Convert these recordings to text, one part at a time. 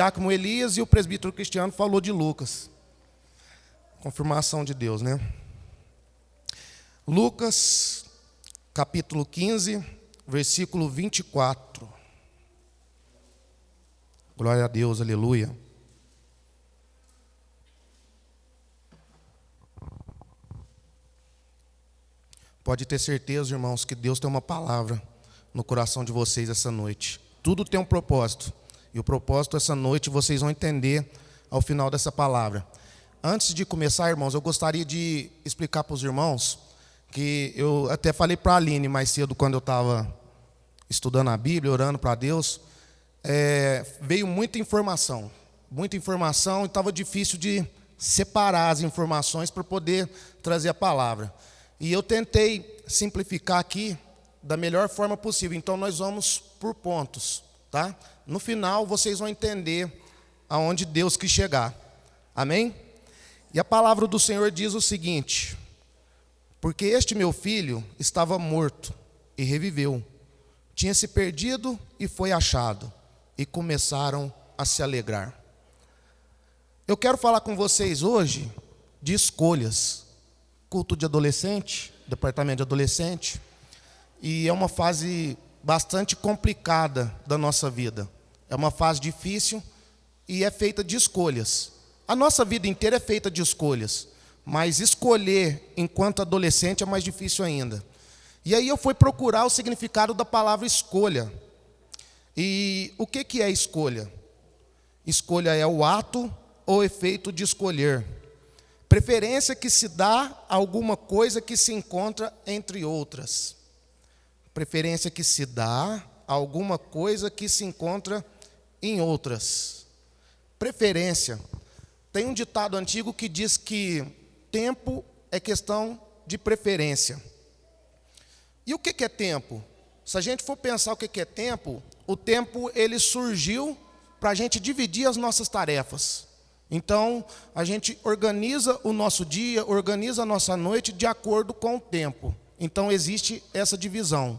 Diácono Elias e o presbítero Cristiano falou de Lucas. Confirmação de Deus, né? Lucas, capítulo 15, versículo 24. Glória a Deus, aleluia. Pode ter certeza, irmãos, que Deus tem uma palavra no coração de vocês essa noite. Tudo tem um propósito. E o propósito essa noite vocês vão entender ao final dessa palavra. Antes de começar, irmãos, eu gostaria de explicar para os irmãos que eu até falei para a Aline mais cedo, quando eu estava estudando a Bíblia, orando para Deus, veio muita informação e estava difícil de separar as informações para poder trazer a palavra. E eu tentei simplificar aqui da melhor forma possível. Então nós vamos por pontos, tá? No final vocês vão entender aonde Deus quis chegar. Amém? E a palavra do Senhor diz o seguinte: porque este meu filho estava morto e reviveu, tinha se perdido e foi achado, e começaram a se alegrar. Eu quero falar com vocês hoje de escolhas. Culto de adolescente, departamento de adolescente, e é uma fase bastante complicada da nossa vida. É uma fase difícil e é feita de escolhas. A nossa vida inteira é feita de escolhas, mas escolher enquanto adolescente é mais difícil ainda. E aí eu fui procurar o significado da palavra escolha. E o que é escolha? Escolha é o ato ou efeito de escolher. Preferência que se dá a alguma coisa que se encontra entre outras. Preferência que se dá a alguma coisa que se encontra em outras. Preferência. Tem um ditado antigo que diz que tempo é questão de preferência. E o que é tempo? Se a gente for pensar o que é tempo, o tempo ele surgiu para a gente dividir as nossas tarefas. Então, a gente organiza o nosso dia, organiza a nossa noite de acordo com o tempo. Então, existe essa divisão.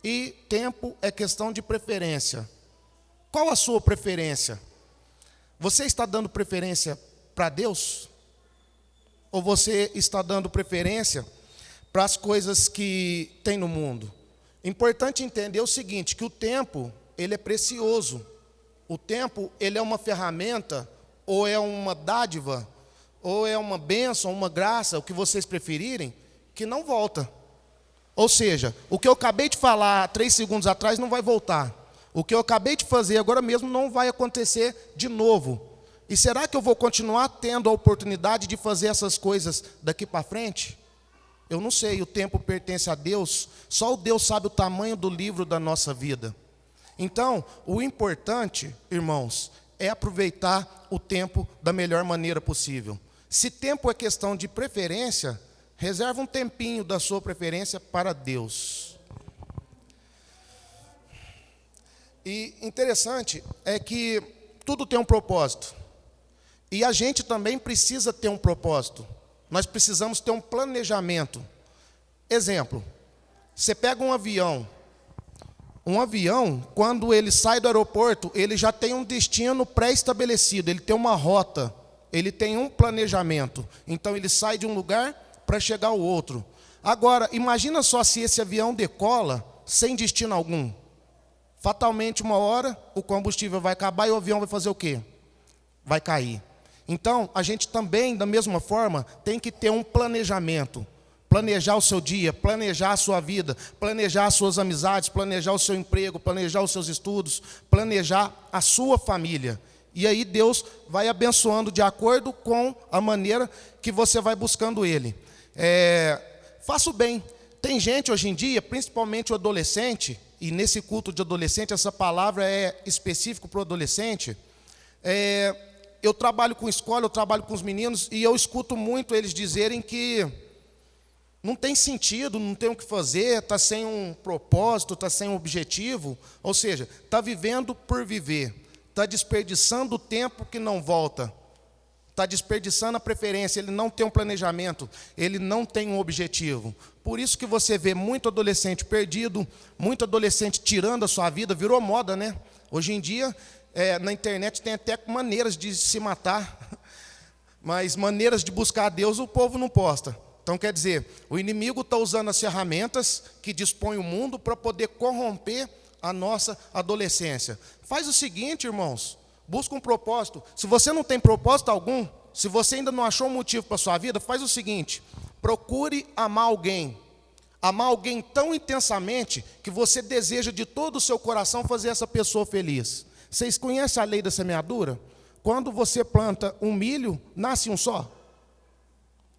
E tempo é questão de preferência. Qual a sua preferência? Você está dando preferência para Deus? Ou você está dando preferência para as coisas que tem no mundo? Importante entender o seguinte, que o tempo, ele é precioso. O tempo, ele é uma ferramenta, ou é uma dádiva, ou é uma bênção, uma graça, o que vocês preferirem, que não volta. Ou seja, o que eu acabei de falar 3 segundos atrás não vai voltar. O que eu acabei de fazer agora mesmo não vai acontecer de novo. E será que eu vou continuar tendo a oportunidade de fazer essas coisas daqui para frente? Eu não sei, o tempo pertence a Deus, só o Deus sabe o tamanho do livro da nossa vida. Então, o importante, irmãos, é aproveitar o tempo da melhor maneira possível. Se tempo é questão de preferência, reserva um tempinho da sua preferência para Deus. E interessante é que tudo tem um propósito. E a gente também precisa ter um propósito. Nós precisamos ter um planejamento. Exemplo, você pega um avião. Um avião, quando ele sai do aeroporto, ele já tem um destino pré-estabelecido, ele tem uma rota, ele tem um planejamento. Então, ele sai de um lugar para chegar ao outro. Agora, imagina só se esse avião decola sem destino algum. Fatalmente, uma hora, o combustível vai acabar e o avião vai fazer o quê? Vai cair. Então, a gente também, da mesma forma, tem que ter um planejamento. Planejar o seu dia, planejar a sua vida, planejar as suas amizades, planejar o seu emprego, planejar os seus estudos, planejar a sua família. E aí Deus vai abençoando de acordo com a maneira que você vai buscando Ele. Faça o bem. Tem gente hoje em dia, principalmente o adolescente, e nesse culto de adolescente, essa palavra é específica para o adolescente. Eu trabalho com escola, eu trabalho com os meninos, e eu escuto muito eles dizerem que não tem sentido, não tem o que fazer, está sem um propósito, está sem um objetivo. Ou seja, está vivendo por viver, está desperdiçando o tempo que não volta, está desperdiçando a preferência, ele não tem um planejamento, ele não tem um objetivo. Por isso que você vê muito adolescente perdido, muito adolescente tirando a sua vida, virou moda, né? Hoje em dia, na internet tem até maneiras de se matar, mas maneiras de buscar a Deus o povo não posta. Então, quer dizer, o inimigo está usando as ferramentas que dispõe o mundo para poder corromper a nossa adolescência. Faz o seguinte, irmãos, busca um propósito. Se você não tem propósito algum, se você ainda não achou um motivo para a sua vida, faz o seguinte, procure amar alguém tão intensamente que você deseja de todo o seu coração fazer essa pessoa feliz. Vocês conhecem a lei da semeadura? Quando você planta um milho, nasce um só.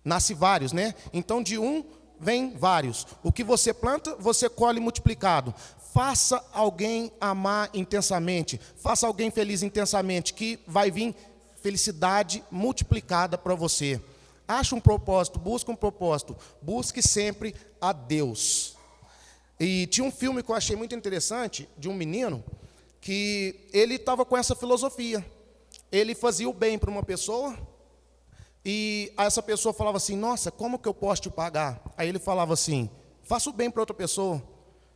Nasce vários, né? Então de um vem vários. O que você planta, você colhe multiplicado. Faça alguém amar intensamente. Faça alguém feliz intensamente, que vai vir felicidade multiplicada para você. Ache um propósito, busque sempre a Deus. E tinha um filme que eu achei muito interessante, de um menino, que ele estava com essa filosofia. Ele fazia o bem para uma pessoa, e essa pessoa falava assim, nossa, como que eu posso te pagar? Aí ele falava assim, faça o bem para outra pessoa.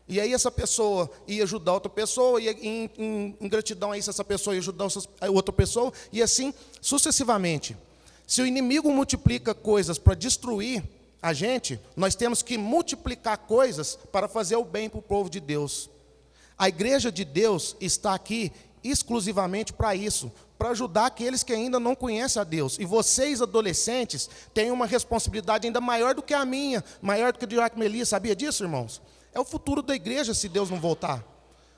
E aí essa pessoa ia ajudar outra pessoa, e em gratidão a isso, essa pessoa ia ajudar a outra pessoa, e assim sucessivamente. Se o inimigo multiplica coisas para destruir a gente, nós temos que multiplicar coisas para fazer o bem para o povo de Deus. A igreja de Deus está aqui exclusivamente para isso, para ajudar aqueles que ainda não conhecem a Deus. E vocês, adolescentes, têm uma responsabilidade ainda maior do que a minha, maior do que a de Joaquim Elias. Sabia disso, irmãos? É o futuro da igreja se Deus não voltar.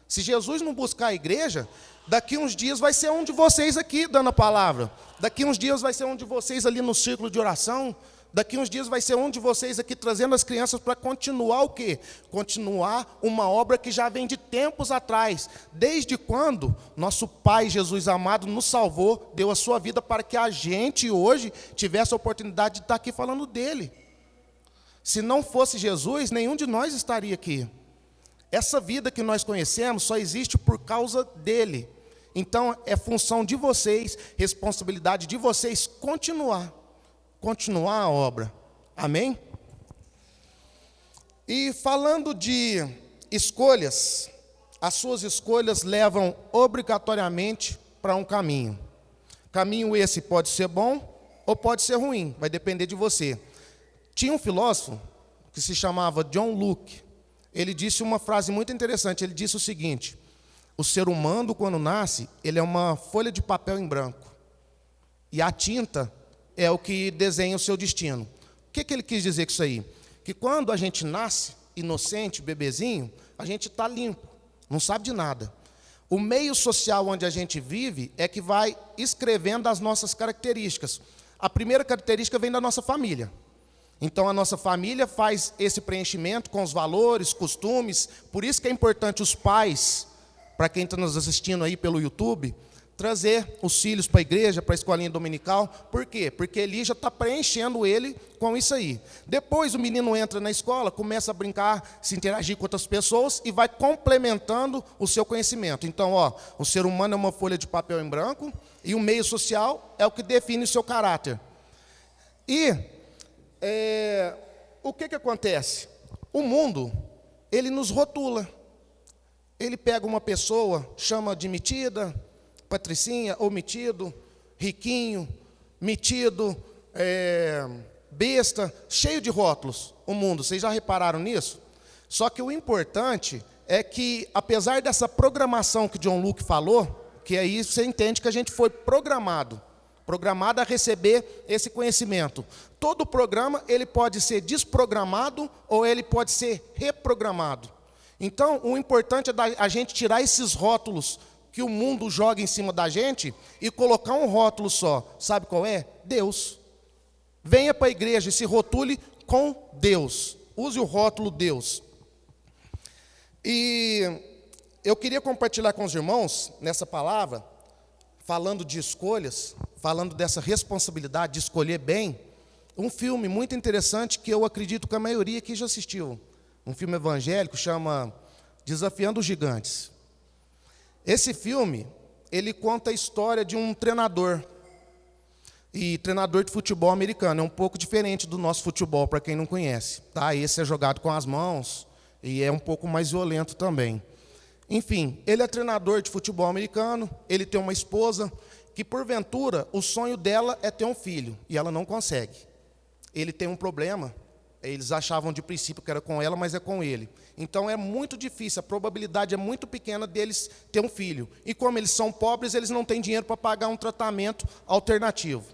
Se Jesus não buscar a igreja, daqui uns dias vai ser um de vocês aqui dando a palavra. Daqui uns dias vai ser um de vocês ali no círculo de oração. Daqui uns dias vai ser um de vocês aqui trazendo as crianças para continuar o quê? Continuar uma obra que já vem de tempos atrás. Desde quando nosso Pai Jesus amado nos salvou, deu a sua vida para que a gente hoje tivesse a oportunidade de estar aqui falando dele. Se não fosse Jesus, nenhum de nós estaria aqui. Essa vida que nós conhecemos só existe por causa dele. Então, é função de vocês, responsabilidade de vocês continuar a obra. Amém? E falando de escolhas, as suas escolhas levam obrigatoriamente para um caminho. Caminho esse pode ser bom ou pode ser ruim, vai depender de você. Tinha um filósofo que se chamava John Locke. Ele disse uma frase muito interessante. Ele disse o seguinte: o ser humano, quando nasce, ele é uma folha de papel em branco. E a tinta é o que desenha o seu destino. O que ele quis dizer com isso aí? Que quando a gente nasce, inocente, bebezinho, a gente está limpo, não sabe de nada. O meio social onde a gente vive é que vai escrevendo as nossas características. A primeira característica vem da nossa família. Então, a nossa família faz esse preenchimento com os valores, costumes. Por isso que é importante os pais, para quem está nos assistindo aí pelo YouTube, trazer os filhos para a igreja, para a escolinha dominical. Por quê? Porque ele já está preenchendo ele com isso aí. Depois o menino entra na escola, começa a brincar, se interagir com outras pessoas e vai complementando o seu conhecimento. Então, o ser humano é uma folha de papel em branco e o meio social é o que define o seu caráter. E o que acontece? O mundo, ele nos rotula. Ele pega uma pessoa, chama de metida, patricinha ou metido, riquinho, metido, besta, cheio de rótulos, o mundo. Vocês já repararam nisso? Só que o importante é que, apesar dessa programação que John Locke falou, que aí você entende que a gente foi programado a receber esse conhecimento. Todo programa, ele pode ser desprogramado ou ele pode ser reprogramado. Então, o importante é a gente tirar esses rótulos que o mundo joga em cima da gente e colocar um rótulo só. Sabe qual é? Deus. Venha para a igreja e se rotule com Deus. Use o rótulo Deus. E eu queria compartilhar com os irmãos, nessa palavra, falando de escolhas, falando dessa responsabilidade de escolher bem, um filme muito interessante que eu acredito que a maioria aqui já assistiu. Um filme evangélico, chama Desafiando os Gigantes. Esse filme, ele conta a história de um treinador. E treinador de futebol americano. É um pouco diferente do nosso futebol, para quem não conhece. Tá? Esse é jogado com as mãos e é um pouco mais violento também. Enfim, ele é treinador de futebol americano, ele tem uma esposa que, porventura, o sonho dela é ter um filho, e ela não consegue. Ele tem um problema, eles achavam de princípio que era com ela, mas é com ele. Então é muito difícil, a probabilidade é muito pequena deles ter um filho. E como eles são pobres, eles não têm dinheiro para pagar um tratamento alternativo.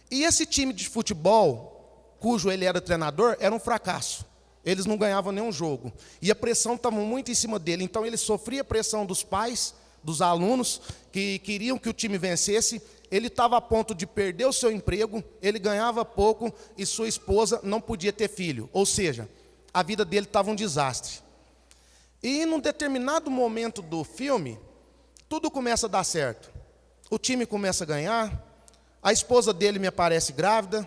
E esse time de futebol, cujo ele era treinador, era um fracasso. Eles não ganhavam nenhum jogo. E a pressão estava muito em cima dele. Então ele sofria pressão dos pais, dos alunos, que queriam que o time vencesse. Ele estava a ponto de perder o seu emprego, ele ganhava pouco e sua esposa não podia ter filho. Ou seja, a vida dele estava um desastre. E num determinado momento do filme, tudo começa a dar certo. O time começa a ganhar, a esposa dele me aparece grávida.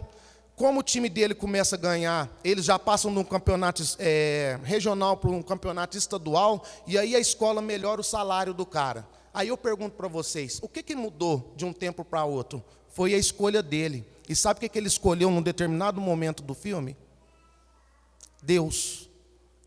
Como o time dele começa a ganhar, eles já passam de um campeonato regional para um campeonato estadual, e aí a escola melhora o salário do cara. Aí eu pergunto para vocês, o que mudou de um tempo para outro? Foi a escolha dele. E sabe o que ele escolheu num determinado momento do filme? Deus.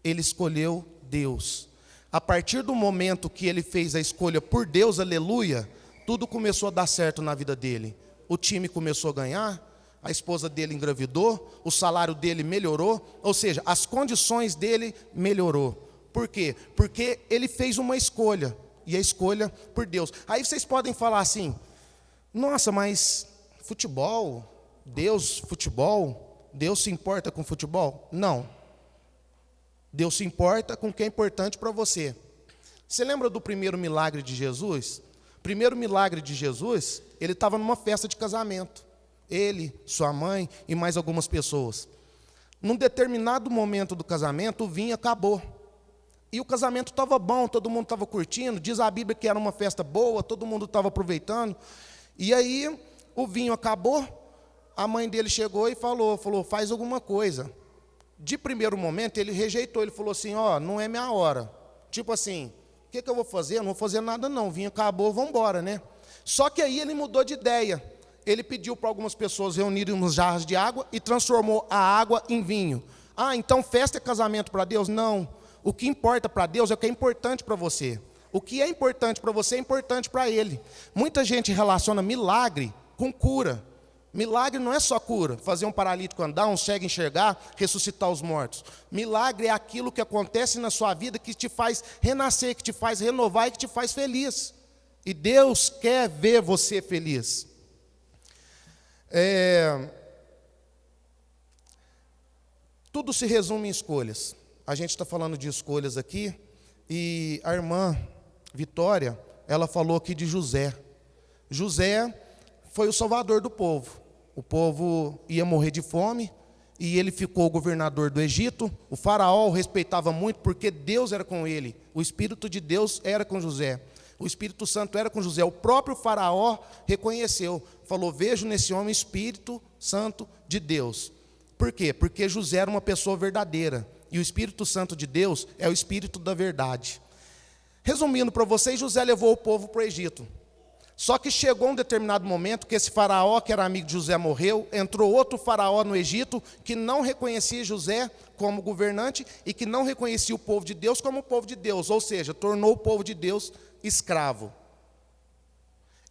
Ele escolheu Deus. A partir do momento que ele fez a escolha por Deus, aleluia, tudo começou a dar certo na vida dele. O time começou a ganhar, a esposa dele engravidou, o salário dele melhorou, ou seja, as condições dele melhorou. Por quê? Porque ele fez uma escolha, e a escolha por Deus. Aí vocês podem falar assim, nossa, mas futebol, Deus se importa com futebol? Não. Deus se importa com o que é importante para você. Você lembra do primeiro milagre de Jesus? O primeiro milagre de Jesus, ele estava numa festa de casamento. Ele, sua mãe e mais algumas pessoas. Num determinado momento do casamento, o vinho acabou. E o casamento estava bom, todo mundo estava curtindo. Diz a Bíblia que era uma festa boa, todo mundo estava aproveitando. E aí, o vinho acabou, a mãe dele chegou e falou, faz alguma coisa. De primeiro momento, ele rejeitou, ele falou assim, não é minha hora. Tipo assim, o que eu vou fazer? Eu não vou fazer nada não, o vinho acabou, vamos embora, né? Só que aí ele mudou de ideia. Ele pediu para algumas pessoas reunirem umas jarras de água e transformou a água em vinho. Então festa é casamento para Deus? Não. O que importa para Deus é o que é importante para você. O que é importante para você é importante para Ele. Muita gente relaciona milagre com cura. Milagre não é só cura, fazer um paralítico andar, um cego enxergar, ressuscitar os mortos. Milagre é aquilo que acontece na sua vida que te faz renascer, que te faz renovar e que te faz feliz. E Deus quer ver você feliz. Tudo se resume em escolhas. A gente está falando de escolhas aqui, e a irmã Vitória, ela falou aqui de José. José foi o salvador do povo. O povo ia morrer de fome, e ele ficou governador do Egito. O faraó o respeitava muito, porque Deus era com ele. O Espírito de Deus era com José. O Espírito Santo era com José. O próprio faraó reconheceu, falou, vejo nesse homem o Espírito Santo de Deus. Por quê? Porque José era uma pessoa verdadeira. E o Espírito Santo de Deus é o Espírito da verdade. Resumindo para vocês, José levou o povo para o Egito. Só que chegou um determinado momento que esse faraó, que era amigo de José, morreu. Entrou outro faraó no Egito, que não reconhecia José como governante e que não reconhecia o povo de Deus como o povo de Deus. Ou seja, tornou o povo de Deus escravo.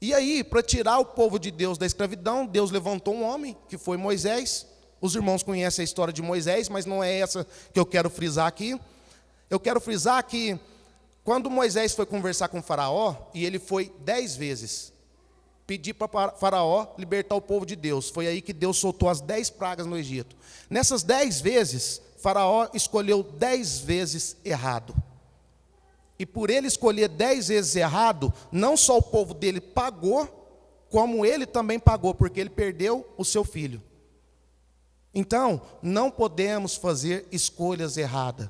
E aí, para tirar o povo de Deus da escravidão, Deus levantou um homem, que foi Moisés. Os irmãos conhecem a história de Moisés, mas não é essa que eu quero frisar aqui. Eu quero frisar que quando Moisés foi conversar com o faraó, e ele foi 10 vezes, pedir para faraó libertar o povo de Deus. Foi aí que Deus soltou as 10 pragas no Egito. Nessas 10 vezes, faraó escolheu 10 vezes errado. E por ele escolher 10 vezes errado, não só o povo dele pagou, como ele também pagou, porque ele perdeu o seu filho. Então, não podemos fazer escolhas erradas.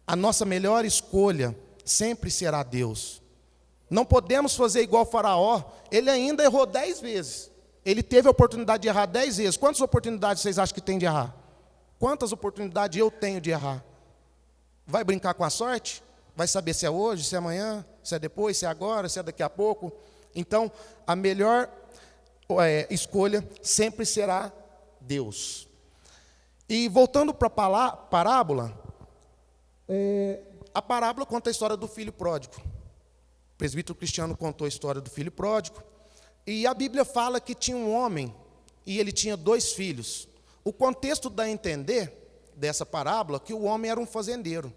A nossa melhor escolha sempre será Deus. Não podemos fazer igual o faraó. Ele ainda errou 10 vezes. Ele teve a oportunidade de errar 10 vezes. Quantas oportunidades vocês acham que tem de errar? Quantas oportunidades eu tenho de errar? Vai brincar com a sorte? Vai saber se é hoje, se é amanhã, se é depois, se é agora, se é daqui a pouco? Então, a melhor escolha sempre será Deus. E voltando para a parábola, a parábola conta a história do filho pródigo. O presbítero Cristiano contou a história do filho pródigo. E a Bíblia fala que tinha um homem e ele tinha 2 filhos. O contexto dá a entender dessa parábola que o homem era um fazendeiro.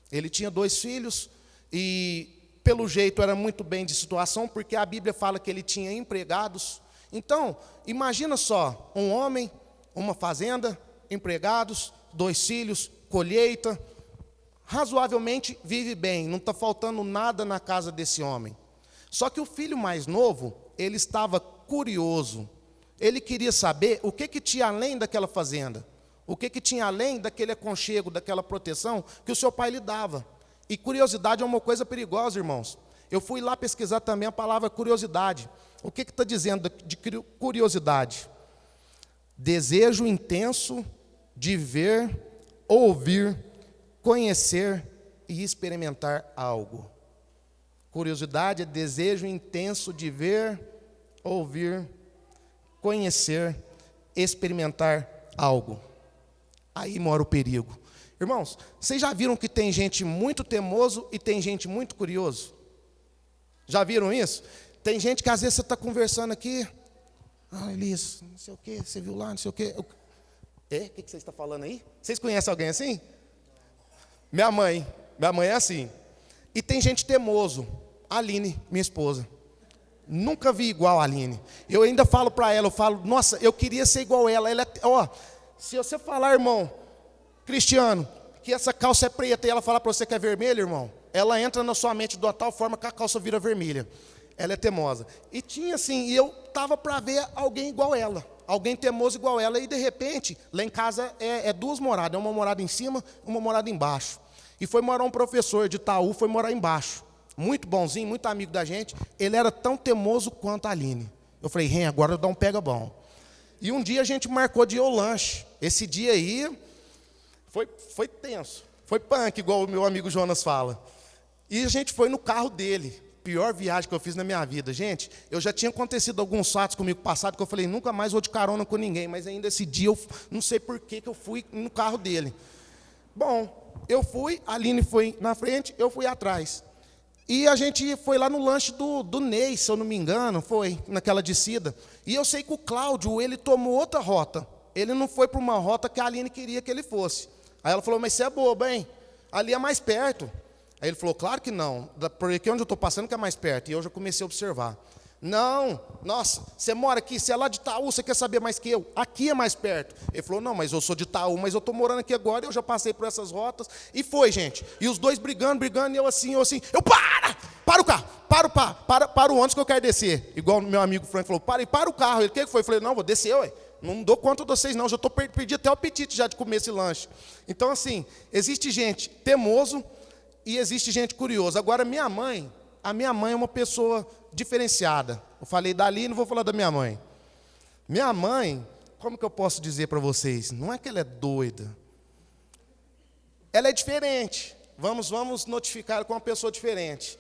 Ele tinha 2 filhos e, pelo jeito, era muito bem de situação, porque a Bíblia fala que ele tinha empregados. Então, imagina só, um homem, uma fazenda, empregados, 2 filhos, colheita, razoavelmente vive bem, não está faltando nada na casa desse homem. Só que o filho mais novo, ele estava curioso, ele queria saber o que tinha além daquela fazenda, o que tinha além daquele aconchego, daquela proteção que o seu pai lhe dava. E curiosidade é uma coisa perigosa, irmãos. Eu fui lá pesquisar também a palavra curiosidade. O que está dizendo de curiosidade? Desejo intenso de ver, ouvir, conhecer e experimentar algo. Curiosidade é desejo intenso de ver, ouvir, conhecer, experimentar algo. Aí mora o perigo. Irmãos, vocês já viram que tem gente muito teimoso e tem gente muito curioso? Já viram isso? Tem gente que às vezes você está conversando aqui, Elias, não sei o quê, você viu lá, não sei o quê. O que você está falando aí? Vocês conhecem alguém assim? Minha mãe é assim. E tem gente teimoso. A Aline, minha esposa. Nunca vi igual a Aline. Eu ainda falo para ela, eu falo, nossa, eu queria ser igual ela. Se você falar, irmão, Cristiano, que essa calça é preta e ela falar para você que é vermelha, irmão, ela entra na sua mente de uma tal forma que a calça vira vermelha. Ela é teimosa. E tinha assim, e eu estava para ver alguém igual ela. Alguém teimoso igual ela. E de repente, lá em casa é 2 moradas. É uma morada em cima, uma morada embaixo. E foi morar um professor de Itaú, foi morar embaixo. Muito bonzinho, muito amigo da gente. Ele era tão teimoso quanto a Aline. Eu falei, agora eu dou um pega bom. E um dia a gente marcou de ir ao lanche. Esse dia aí foi tenso. Foi punk, igual o meu amigo Jonas fala. E a gente foi no carro dele. Pior viagem que eu fiz na minha vida. Gente, eu já tinha acontecido alguns fatos comigo passado que eu falei, nunca mais vou de carona com ninguém. Mas ainda esse dia, eu não sei por que eu fui no carro dele. Bom, eu fui, a Aline foi na frente, eu fui atrás. E a gente foi lá no lanche do Ney, se eu não me engano, foi naquela descida. E eu sei que o Cláudio, ele tomou outra rota. Ele não foi para uma rota que a Aline queria que ele fosse. Aí ela falou, mas você é boba, hein? Ali é mais perto. Aí ele falou, claro que não, porque onde eu estou passando que é mais perto. E eu já comecei a observar. Não, nossa, você mora aqui, você é lá de Itaú, você quer saber mais que eu? Aqui é mais perto. Ele falou, não, mas eu sou de Itaú, mas eu estou morando aqui agora, eu já passei por essas rotas. E foi, gente. E os dois brigando, e eu assim, para o carro, para o ônibus que eu quero descer. Igual o meu amigo Frank falou, para o carro. Ele, o que foi? Eu falei, não, vou descer, ué. Não dou conta de vocês, não, já estou perdi até o apetite já de comer esse lanche. Então, assim, existe gente teimoso e existe gente curiosa. Agora, a minha mãe é uma pessoa diferenciada. Eu falei dali, não vou falar da minha mãe. Minha mãe, como que eu posso dizer para vocês? Não é que ela é doida. Ela é diferente. Vamos notificar com uma pessoa diferente.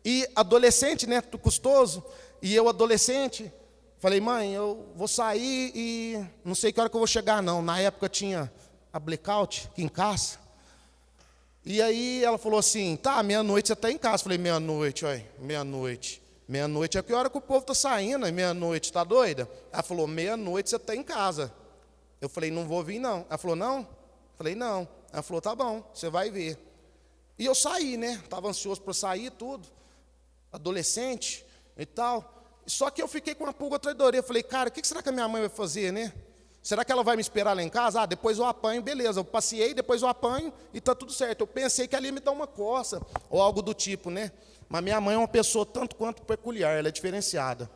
E adolescente, né, custoso, e eu adolescente, falei, mãe, eu vou sair e não sei que hora que eu vou chegar, não. Na época tinha a blackout aqui em casa. E aí ela falou assim, tá, meia-noite você está em casa. Falei, meia-noite, olha, meia-noite. Meia-noite é que hora que o povo está saindo, meia-noite, está doida? Ela falou, meia-noite você está em casa. Eu falei, não vou vir, não. Ela falou, não? Falei, não. Ela falou, tá bom, você vai ver. E eu saí, né? Estava ansioso para sair, tudo. Adolescente e tal. Só que eu fiquei com uma pulga atrás da orelha. Falei, cara, o que será que a minha mãe vai fazer, né? Será que ela vai me esperar lá em casa? Ah, depois eu apanho, beleza. Eu passeei, depois eu apanho e está tudo certo. Eu pensei que ela ia me dar uma coça ou algo do tipo, né? Mas minha mãe é uma pessoa tanto quanto peculiar, ela é diferenciada.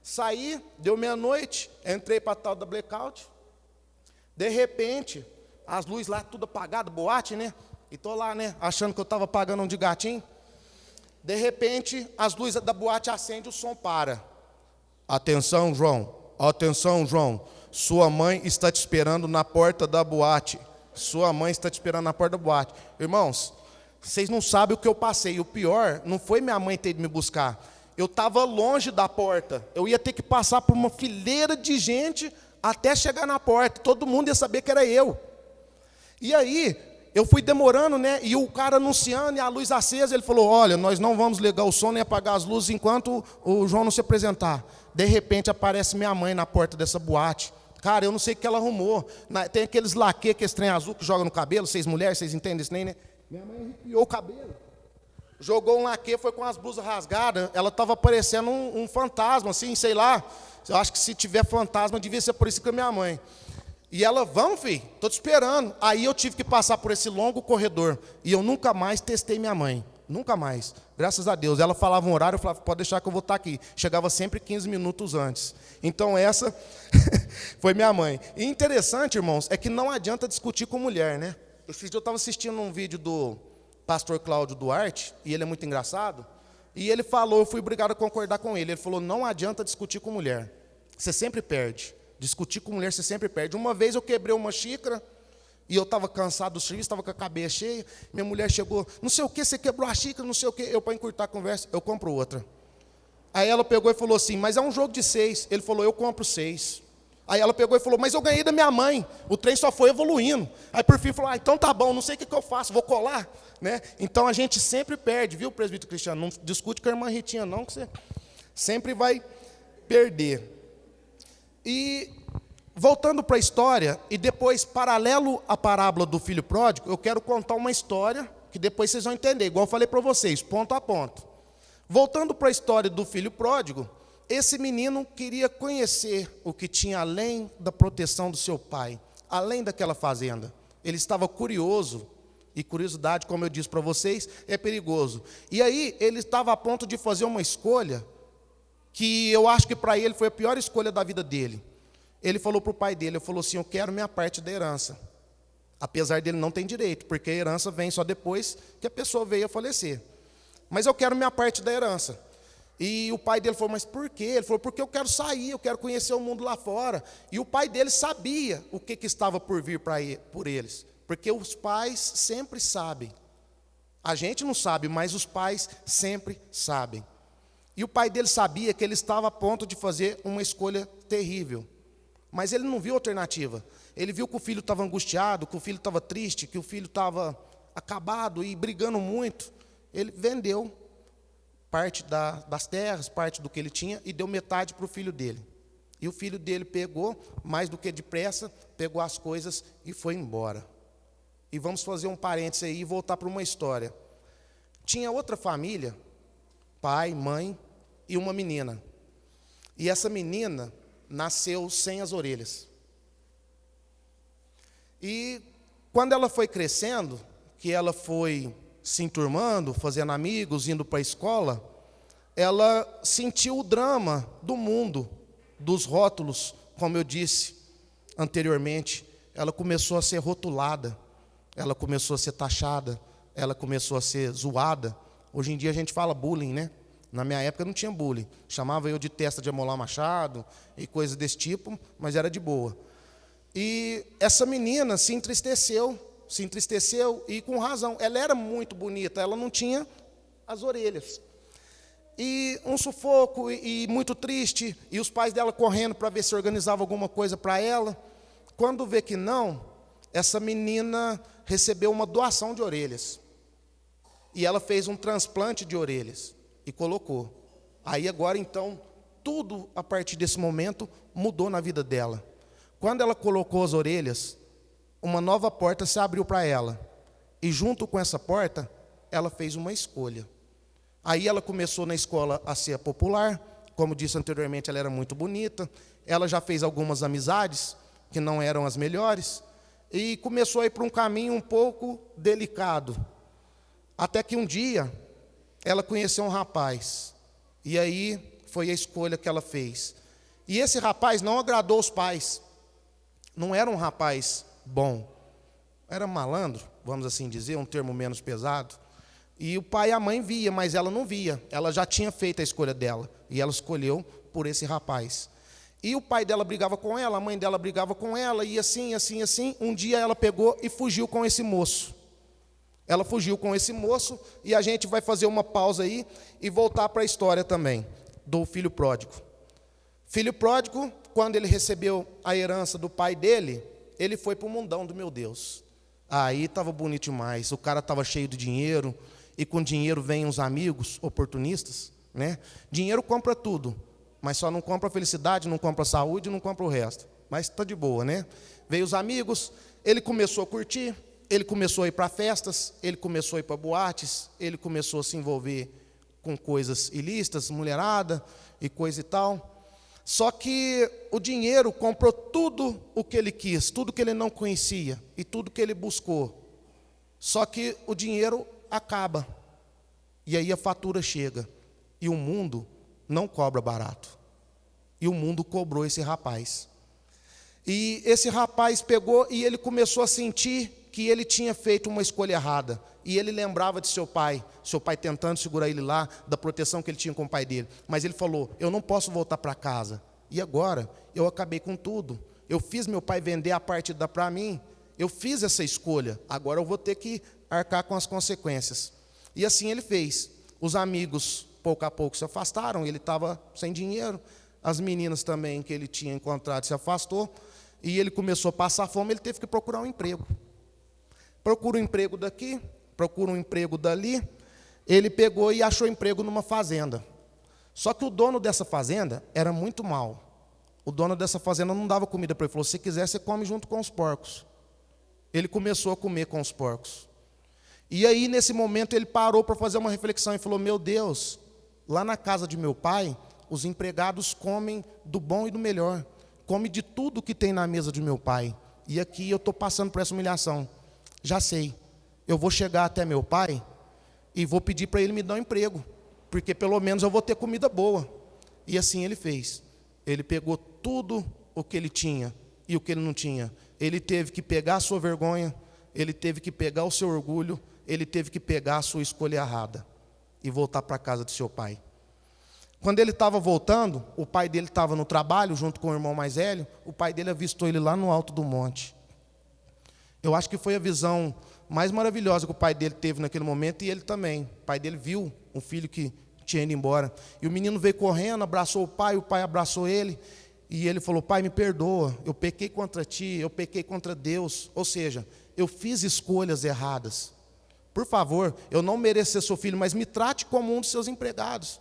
Saí, deu meia-noite, entrei para a tal da blackout. De repente, as luzes lá tudo apagadas, boate, né? E estou lá, né? Achando que eu estava pagando um de gatinho. De repente, as luzes da boate acendem, o som para. Atenção, João. Atenção, João. Sua mãe está te esperando na porta da boate. Sua mãe está te esperando na porta da boate. Irmãos, vocês não sabem o que eu passei. O pior não foi minha mãe ter ido me buscar. Eu estava longe da porta. Eu ia ter que passar por uma fileira de gente até chegar na porta. Todo mundo ia saber que era eu. E aí, eu fui demorando, né? E o cara anunciando, e a luz acesa, ele falou, olha, nós não vamos ligar o som nem apagar as luzes enquanto o João não se apresentar. De repente aparece minha mãe na porta dessa boate. Cara, eu não sei o que ela arrumou. Tem aqueles laque, que é esse trem azul que joga no cabelo, vocês mulheres, vocês entendem isso nem, né? Minha mãe arrepiou o cabelo. Jogou um laque, foi com as blusas rasgadas. Ela estava parecendo um fantasma, assim, sei lá. Eu acho que se tiver fantasma, devia ser por isso que a minha mãe. E ela, vamos, filho, estou te esperando. Aí eu tive que passar por esse longo corredor. E eu nunca mais testei minha mãe. Nunca mais. Graças a Deus. Ela falava um horário, eu falava, pode deixar que eu vou estar aqui. Chegava sempre 15 minutos antes. Então essa foi minha mãe. E interessante, irmãos, é que não adianta discutir com mulher, né? Esse dia eu estava assistindo um vídeo do pastor Cláudio Duarte, e ele é muito engraçado. E ele falou, eu fui obrigado a concordar com ele. Ele falou, não adianta discutir com mulher. Você sempre perde. Discutir com mulher, você sempre perde. Uma vez eu quebrei uma xícara, e eu estava cansado do serviço, estava com a cabeça cheia. Minha mulher chegou, não sei o que, você quebrou a xícara, não sei o que. Eu, para encurtar a conversa, eu compro outra. Aí ela pegou e falou assim, mas é um jogo de 6. Ele falou, eu compro 6. Aí ela pegou e falou, mas eu ganhei da minha mãe. O trem só foi evoluindo. Aí por fim falou, então tá bom, não sei o que eu faço, vou colar. Né? Então a gente sempre perde, viu, presbítero Cristiano? Não discute com a irmã Ritinha não, que você sempre vai perder. E voltando para a história, e depois, paralelo à parábola do filho pródigo, eu quero contar uma história que depois vocês vão entender, igual eu falei para vocês, ponto a ponto. Voltando para a história do filho pródigo, esse menino queria conhecer o que tinha além da proteção do seu pai, além daquela fazenda. Ele estava curioso, e curiosidade, como eu disse para vocês, é perigoso. E aí, ele estava a ponto de fazer uma escolha, que eu acho que para ele foi a pior escolha da vida dele. Ele falou para o pai dele, ele falou assim, eu quero minha parte da herança. Apesar dele não ter direito, porque a herança vem só depois que a pessoa veio a falecer. Mas eu quero minha parte da herança. E o pai dele falou, mas por quê? Ele falou, porque eu quero sair, eu quero conhecer o mundo lá fora. E o pai dele sabia o que estava por vir por eles. Porque os pais sempre sabem. A gente não sabe, mas os pais sempre sabem. E o pai dele sabia que ele estava a ponto de fazer uma escolha terrível. Mas ele não viu alternativa. Ele viu que o filho estava angustiado, que o filho estava triste, que o filho estava acabado e brigando muito. Ele vendeu parte das terras, parte do que ele tinha, e deu metade para o filho dele. E o filho dele pegou, mais do que depressa, pegou as coisas e foi embora. E vamos fazer um parênteses aí e voltar para uma história. Tinha outra família, pai, mãe e uma menina. E essa menina nasceu sem as orelhas. E quando ela foi crescendo, que ela foi se enturmando, fazendo amigos, indo para a escola, ela sentiu o drama do mundo, dos rótulos, como eu disse anteriormente. Ela começou a ser rotulada, ela começou a ser taxada, ela começou a ser zoada. Hoje em dia a gente fala bullying, né? Na minha época não tinha bullying. Chamava eu de testa de amolar machado e coisas desse tipo, mas era de boa. E essa menina se entristeceu e com razão. Ela era muito bonita, ela não tinha as orelhas. E um sufoco e muito triste, e os pais dela correndo para ver se organizava alguma coisa para ela. Quando vê que não, essa menina recebeu uma doação de orelhas. E ela fez um transplante de orelhas e colocou. Aí agora então, tudo a partir desse momento mudou na vida dela. Quando ela colocou as orelhas, uma nova porta se abriu para ela. E junto com essa porta, ela fez uma escolha. Aí ela começou na escola a ser popular. Como disse anteriormente, ela era muito bonita. Ela já fez algumas amizades que não eram as melhores. E começou a ir para um caminho um pouco delicado. Até que um dia, ela conheceu um rapaz. E aí foi a escolha que ela fez. E esse rapaz não agradou os pais. Não era um rapaz bom. Era malandro, vamos assim dizer, um termo menos pesado. E o pai e a mãe via, mas ela não via. Ela já tinha feito a escolha dela. E ela escolheu por esse rapaz. E o pai dela brigava com ela, a mãe dela brigava com ela, e assim. Um dia ela pegou e fugiu com esse moço. Ela fugiu com esse moço, e a gente vai fazer uma pausa aí e voltar para a história também, do filho pródigo. Filho pródigo, quando ele recebeu a herança do pai dele, ele foi para o mundão do meu Deus. Aí estava bonito demais. O cara estava cheio de dinheiro, e com dinheiro vêm os amigos oportunistas, né? Dinheiro compra tudo, mas só não compra a felicidade, não compra a saúde, não compra o resto. Mas está de boa, né? Veio os amigos, ele começou a curtir, ele começou a ir para festas, ele começou a ir para boates, ele começou a se envolver com coisas ilícitas, mulherada e coisa e tal. Só que o dinheiro comprou tudo o que ele quis, tudo que ele não conhecia e tudo que ele buscou. Só que o dinheiro acaba. E aí a fatura chega. E o mundo não cobra barato. E o mundo cobrou esse rapaz. E esse rapaz pegou e ele começou a sentir que ele tinha feito uma escolha errada. E ele lembrava de seu pai tentando segurar ele lá, da proteção que ele tinha com o pai dele. Mas ele falou, eu não posso voltar para casa. E agora, eu acabei com tudo. Eu fiz meu pai vender a parte da para mim. Eu fiz essa escolha. Agora eu vou ter que arcar com as consequências. E assim ele fez. Os amigos, pouco a pouco, se afastaram. Ele estava sem dinheiro. As meninas também que ele tinha encontrado se afastou. E ele começou a passar fome, ele teve que procurar um emprego. Procura um emprego daqui, procura um emprego dali. Ele pegou e achou emprego numa fazenda. Só que o dono dessa fazenda era muito mau. O dono dessa fazenda não dava comida para ele. Falou, se quiser, você come junto com os porcos. Ele começou a comer com os porcos. E aí, nesse momento, ele parou para fazer uma reflexão e falou, meu Deus, lá na casa de meu pai, os empregados comem do bom e do melhor. Come de tudo que tem na mesa de meu pai. E aqui eu estou passando por essa humilhação. Já sei, eu vou chegar até meu pai e vou pedir para ele me dar um emprego, porque pelo menos eu vou ter comida boa. E assim ele fez. Ele pegou tudo o que ele tinha e o que ele não tinha. Ele teve que pegar a sua vergonha, ele teve que pegar o seu orgulho, ele teve que pegar a sua escolha errada e voltar para a casa do seu pai. Quando ele estava voltando, o pai dele estava no trabalho, junto com o irmão mais velho, o pai dele avistou ele lá no alto do monte. Eu acho que foi a visão mais maravilhosa que o pai dele teve naquele momento, e ele também. O pai dele viu um filho que tinha ido embora. E o menino veio correndo, abraçou o pai abraçou ele, e ele falou, pai, me perdoa, eu pequei contra ti, eu pequei contra Deus. Ou seja, eu fiz escolhas erradas. Por favor, eu não mereço ser seu filho, mas me trate como um dos seus empregados.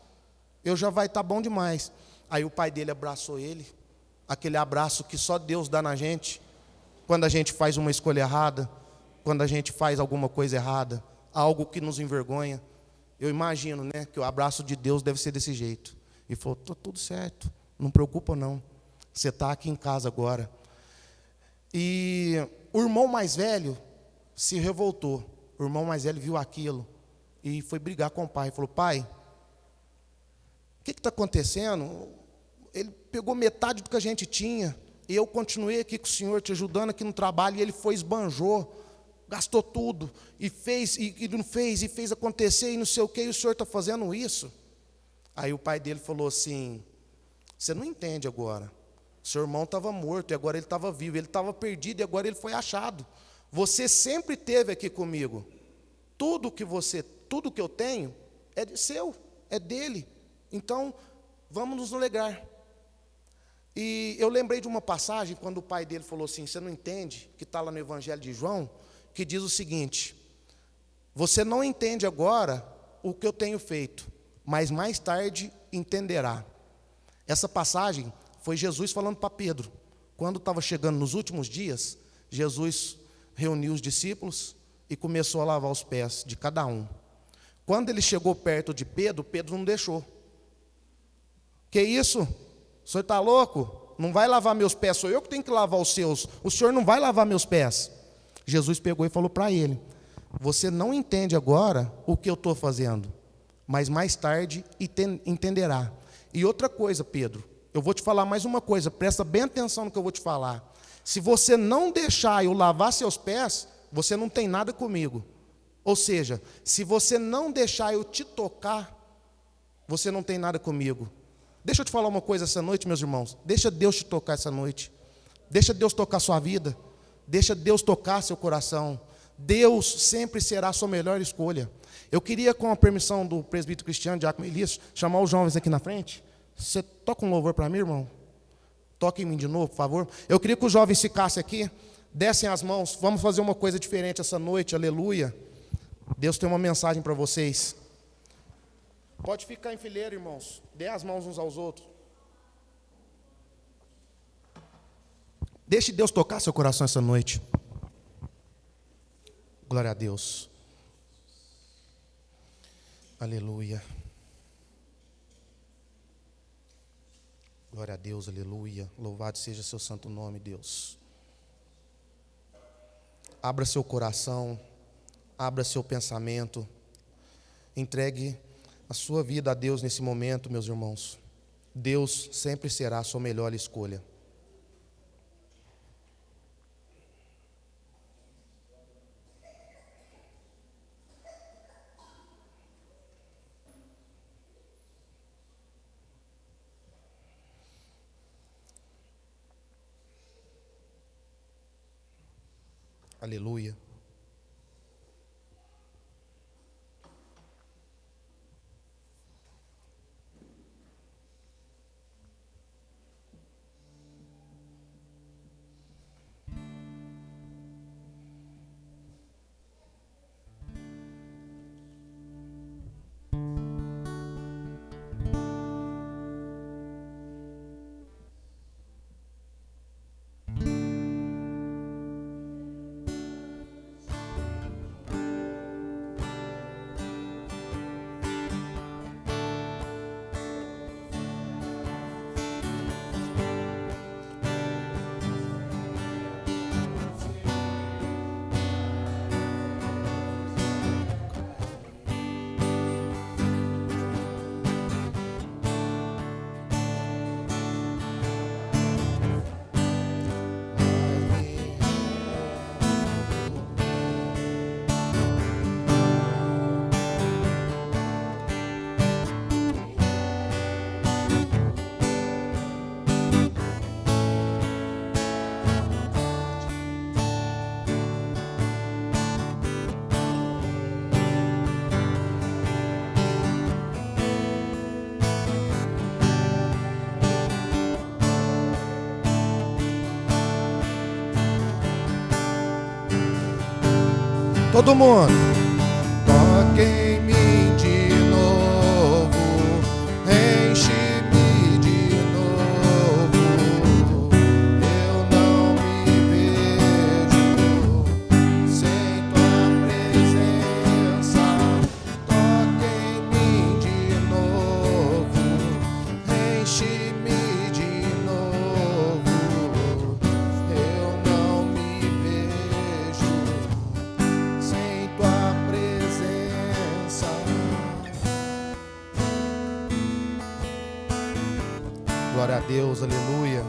Eu já vai estar bom demais. Aí o pai dele abraçou ele, aquele abraço que só Deus dá na gente, quando a gente faz uma escolha errada, quando a gente faz alguma coisa errada, algo que nos envergonha. Eu imagino, né, que o abraço de Deus deve ser desse jeito. E falou, está tudo certo, não preocupa não, você está aqui em casa agora. E o irmão mais velho se revoltou. O irmão mais velho viu aquilo e foi brigar com o pai. Falou, pai, o que está acontecendo? Ele pegou metade do que a gente tinha, e eu continuei aqui com o senhor, te ajudando aqui no trabalho, e ele foi, esbanjou, gastou tudo, e fez, e não fez, e fez acontecer, e não sei o que, e o senhor está fazendo isso? Aí o pai dele falou assim, você não entende agora, seu irmão estava morto, e agora ele estava vivo, ele estava perdido, e agora ele foi achado. Você sempre esteve aqui comigo, tudo que eu tenho, é seu, é dele, então vamos nos alegrar. E eu lembrei de uma passagem, quando o pai dele falou assim, você não entende, que está lá no Evangelho de João, que diz o seguinte, você não entende agora o que eu tenho feito, mas mais tarde entenderá. Essa passagem foi Jesus falando para Pedro. Quando estava chegando nos últimos dias, Jesus reuniu os discípulos e começou a lavar os pés de cada um. Quando ele chegou perto de Pedro, Pedro não deixou. Que isso? O senhor está louco? Não vai lavar meus pés, sou eu que tenho que lavar os seus. O senhor não vai lavar meus pés. Jesus pegou e falou para ele, você não entende agora o que eu estou fazendo, mas mais tarde entenderá. E outra coisa, Pedro, eu vou te falar mais uma coisa, presta bem atenção no que eu vou te falar. Se você não deixar eu lavar seus pés, você não tem nada comigo. Ou seja, se você não deixar eu te tocar, você não tem nada comigo. Deixa eu te falar uma coisa essa noite, meus irmãos. Deixa Deus te tocar essa noite. Deixa Deus tocar sua vida. Deixa Deus tocar seu coração. Deus sempre será a sua melhor escolha. Eu queria, com a permissão do presbítero Cristiano, Diácono Elias, chamar os jovens aqui na frente. Você toca um louvor para mim, irmão? Toca em mim de novo, por favor. Eu queria que os jovens ficassem aqui. Descem as mãos, vamos fazer uma coisa diferente essa noite, aleluia. Deus tem uma mensagem para vocês. Pode ficar em fileira, irmãos. Dê as mãos uns aos outros. Deixe Deus tocar seu coração essa noite. Glória a Deus. Aleluia. Glória a Deus, aleluia. Louvado seja seu santo nome, Deus. Abra seu coração, abra seu pensamento, entregue a sua vida a Deus nesse momento, meus irmãos. Deus sempre será a sua melhor escolha. Aleluia. Todo mundo. Toque em mim de novo, enche-me de novo. Eu não me vejo sem tua presença. Toque em mim de novo, enche-me de novo. Eu não me vejo sem tua presença. Glória a Deus, aleluia.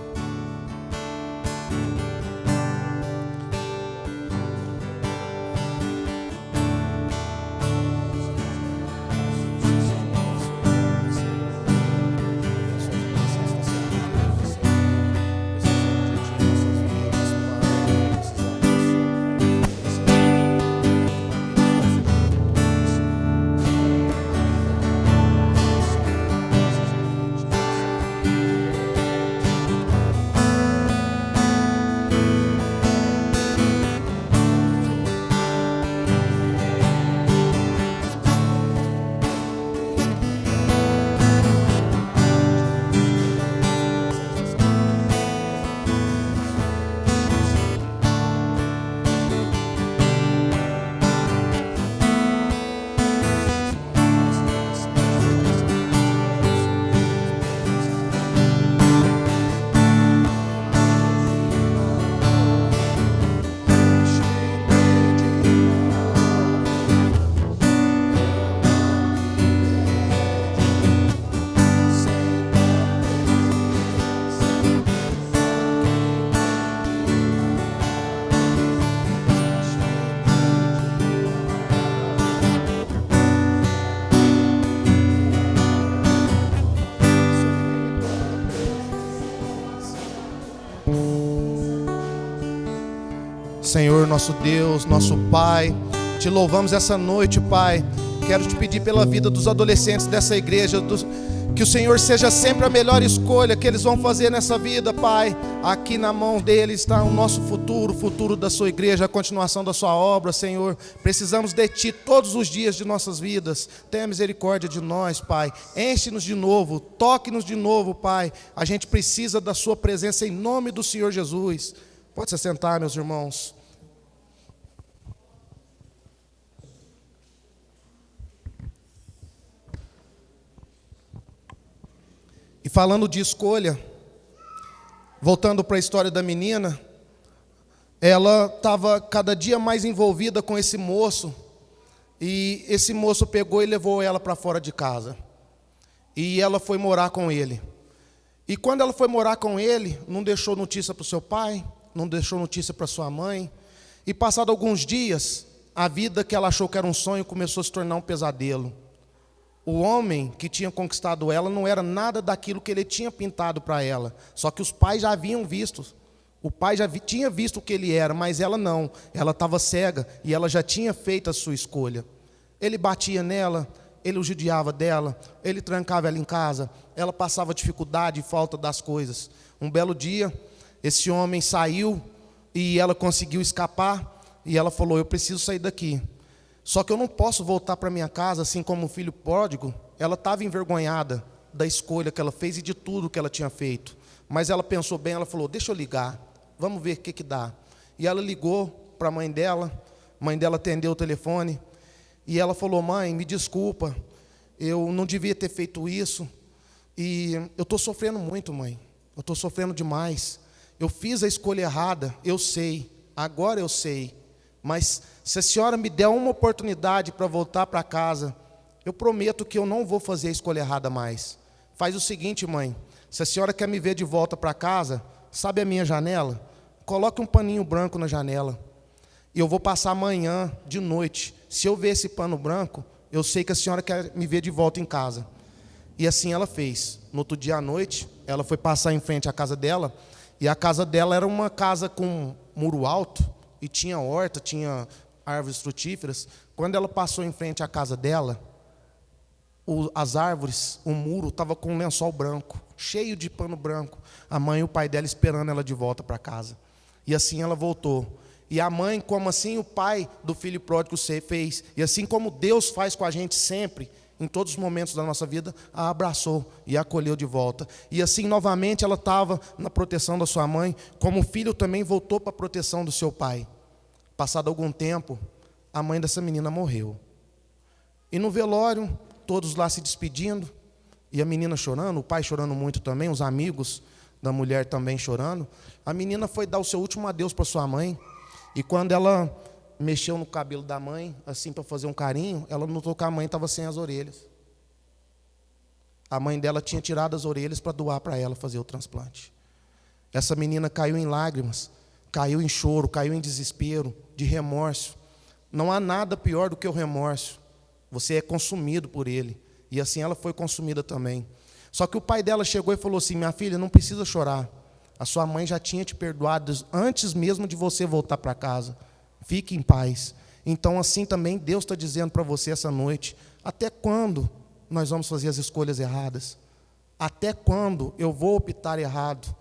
Senhor, nosso Deus, nosso Pai, te louvamos essa noite, Pai. Quero te pedir pela vida dos adolescentes dessa igreja, Que o Senhor seja sempre a melhor escolha que eles vão fazer nessa vida, Pai. Aqui na mão deles está o nosso futuro, o futuro da sua igreja, a continuação da sua obra, Senhor. Precisamos de Ti todos os dias de nossas vidas. Tenha misericórdia de nós, Pai. Enche-nos de novo, toque-nos de novo, Pai. A gente precisa da sua presença em nome do Senhor Jesus. Pode se sentar, meus irmãos. E falando de escolha, voltando para a história da menina, ela estava cada dia mais envolvida com esse moço, e esse moço pegou e levou ela para fora de casa, e ela foi morar com ele. E quando ela foi morar com ele, não deixou notícia para o seu pai, não deixou notícia para sua mãe, e passado alguns dias, a vida que ela achou que era um sonho começou a se tornar um pesadelo. O homem que tinha conquistado ela não era nada daquilo que ele tinha pintado para ela. Só que os pais já haviam visto. O pai já tinha visto o que ele era, mas ela não. Ela estava cega e ela já tinha feito a sua escolha. Ele batia nela, ele o judiava dela, ele trancava ela em casa, ela passava dificuldade e falta das coisas. Um belo dia, esse homem saiu e ela conseguiu escapar e ela falou: eu preciso sair daqui. Só que eu não posso voltar para minha casa assim como um filho pródigo. Ela estava envergonhada da escolha que ela fez e de tudo que ela tinha feito. Mas ela pensou bem, ela falou: deixa eu ligar, vamos ver o que dá. E ela ligou para a mãe dela atendeu o telefone. E ela falou: mãe, me desculpa, eu não devia ter feito isso. E eu estou sofrendo muito, mãe, eu estou sofrendo demais. Eu fiz a escolha errada, eu sei, agora eu sei. Mas se a senhora me der uma oportunidade para voltar para casa, eu prometo que eu não vou fazer a escolha errada mais. Faz o seguinte, mãe, se a senhora quer me ver de volta para casa, sabe a minha janela? Coloque um paninho branco na janela. E eu vou passar amanhã de noite. Se eu ver esse pano branco, eu sei que a senhora quer me ver de volta em casa. E assim ela fez. No outro dia à noite, ela foi passar em frente à casa dela, e a casa dela era uma casa com muro alto, e tinha horta, tinha árvores frutíferas. Quando ela passou em frente à casa dela, as árvores, o muro estava com um lençol branco, cheio de pano branco. A mãe e o pai dela esperando ela de volta para casa. E assim ela voltou. E a mãe, como assim o pai do filho pródigo fez, e assim como Deus faz com a gente sempre, em todos os momentos da nossa vida, a abraçou e a acolheu de volta. E assim, novamente, ela estava na proteção da sua mãe, como o filho também voltou para a proteção do seu pai. Passado algum tempo, a mãe dessa menina morreu. E no velório, todos lá se despedindo, e a menina chorando, o pai chorando muito também, os amigos da mulher também chorando. A menina foi dar o seu último adeus para sua mãe, e quando ela mexeu no cabelo da mãe, assim para fazer um carinho, ela notou que a mãe estava sem as orelhas. A mãe dela tinha tirado as orelhas para doar para ela fazer o transplante. Essa menina caiu em lágrimas, caiu em choro, caiu em desespero, de remorso. Não há nada pior do que o remorso. Você é consumido por ele. E assim ela foi consumida também. Só que o pai dela chegou e falou assim: minha filha, não precisa chorar. A sua mãe já tinha te perdoado antes mesmo de você voltar para casa. Fique em paz. Então assim também Deus está dizendo para você essa noite: até quando nós vamos fazer as escolhas erradas? Até quando eu vou optar errado?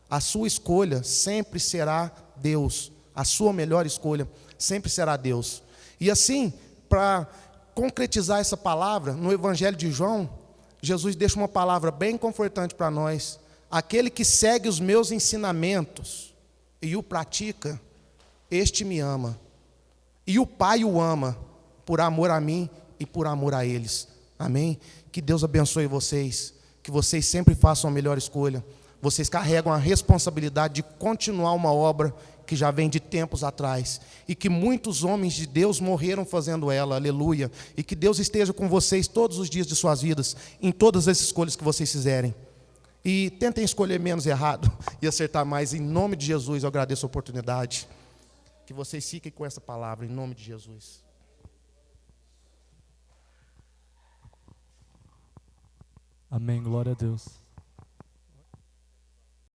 A sua escolha sempre será Deus. A sua melhor escolha sempre será Deus. E assim, para concretizar essa palavra, no Evangelho de João, Jesus deixa uma palavra bem confortante para nós: aquele que segue os meus ensinamentos e o pratica, este me ama. E o Pai o ama por amor a mim e por amor a eles. Amém? Que Deus abençoe vocês, que vocês sempre façam a melhor escolha. Vocês carregam a responsabilidade de continuar uma obra que já vem de tempos atrás, e que muitos homens de Deus morreram fazendo ela, aleluia. E que Deus esteja com vocês todos os dias de suas vidas, em todas as escolhas que vocês fizerem. E tentem escolher menos errado e acertar mais. Em nome de Jesus, eu agradeço a oportunidade. Que vocês fiquem com essa palavra, em nome de Jesus. Amém, glória a Deus.